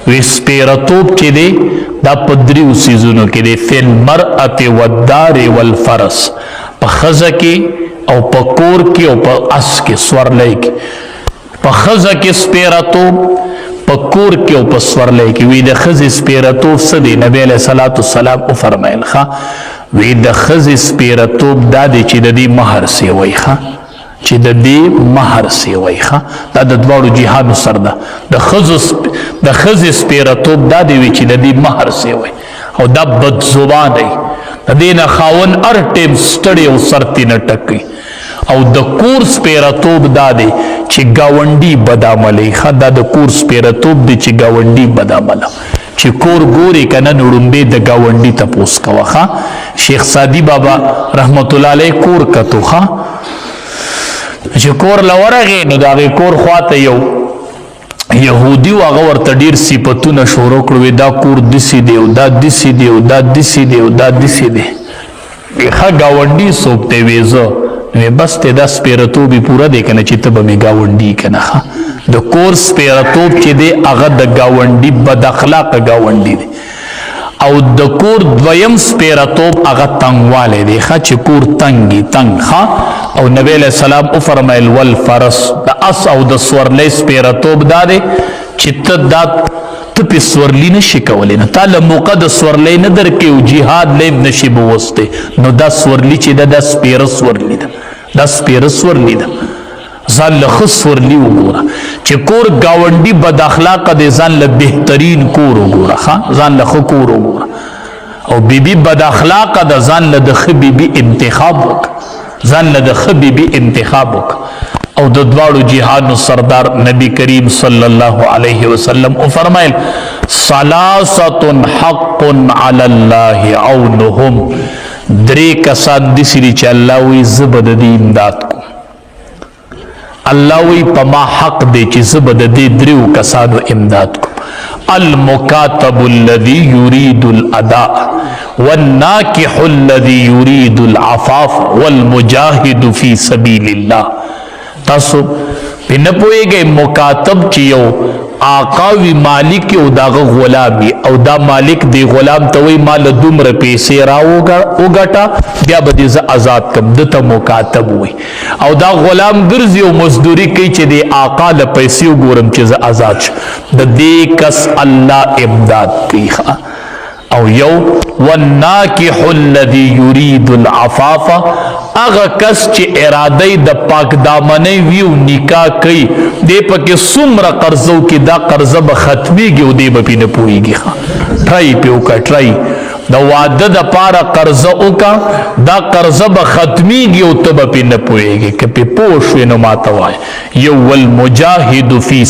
وی سپیرتوب چې دی دا په دریو څیزونو کې دی، فی المرأة والدار والفرس، په ښځه کې او په کور کې او په اس کې سورلی کې. په ښځه کې سپیرتوب، په کور کې او په سورلی کې. وی د ښځې سپیرتوب څه دی؟ نبی علیه صلات والسلام وفرمیل وی د ښځې سپیرتوب دا دی چې د دې مهر سیوی چې د دې مهر سیوی دا د دواړو جهادو سر ده. د ښځې سپیرتوب دا دی وی چې د دې مهر سیوی، او دا بد زبان دی، د دې نه خاوند هر ټیم ستړی او سر ترې نه ټکوي. او د کور سپیرتوب دا دی چې ګاونډي بد عملی. دا د کور سپیرتوب دی چې ګاونډي بد عمله، چې کور ګورې که نه نو ړومبې د ګاونډي تپوس کوه. شیخ سادي بابا رحمت الله علیه کور کتو چې کور له ورغې نو د هغې کور خواته یو یهودي و، هغه ورته ډېر صفتونه شروع کړو، دا کور داسې دی او دا داسې دی او دا داسې دی او دا داسې دی. ښه ګاونډي څوک دی؟ وی زه. نو بس دی دا سپیرتوب یې پوره دی که نه چې ته به مې ګاونډي که نه. د کور سپیرتوب چې دی هغه د ګاونډي بد اخلاقه ګاونډي دی. او د کور دویم سپیرتوب هغه تنګوالی دی، چې کور تنګي تنګ. او نبی علیه السلام وفرمیل والفرس، د اس او د سورلی سپیرتوب دا دی چې ته پې سورلی نشي کولی، نه تا له موقع د سورلی نه درکې او جهاد لیم نشي به وستی، نو دا سورلی چې ده دا سپیره سورلی ده، دا سپیره سورلی ده. ځان له ښه سورلي وګوره. چې کور ګاونډي بد اخلاقه دی، ځان له بهترین کور وګوره، ځان له ښه کور وګوره. او بیبي بد اخلاقه ده، ځان له د ښه بیبي انتخاب وکړه، ځان له د ښه بیبي انتخاب وکړه. او د دواړو جهادو سردار نبی کریم صلی الله علیه وسلم وفرمایل ثلاثة حق علی الله عونهم، درې کسان داسې دي چې الله وایي زه به د دې امداد کوم. الله وی په ما حق دی چې زه به د دې دریو کسانو امداد کوم. المکاتب الذي يريد الاداء والناکح الذي يريد العفاف والمجاهد في سبيل الله. تاسو په نه پوهیږئ مکاتب چې یو آقا وي، مالک او داغه غلام وي، او دا مالک دی غلام ته وایي ما له دومره پیسې راوګټه بیا به دې زه آزاد کړم، ده ته مکاتب وایي. او دا غلام ګرځي او مزدوري کوي چې د آقا له پیسې وګورم چې زه آزاد شم. د دې کس الله امداد کوي. او یو والناکح الذي يريد العفاف، هغه کس چې اراده د پاک دامنۍ وي او نکاح کوي، دی پکې څومره قرضه وکړي دا قرضه به ختمیږي او دی به پې نه پوهېږي. ټرای پې وکړه، ټرای د واده دپاره قرضه وکړه، دا قرضه به ختمیږي او ته به پې نه پوهېږي. که پې پوه شوې نو ما ته وایه. یو والمجاهد فی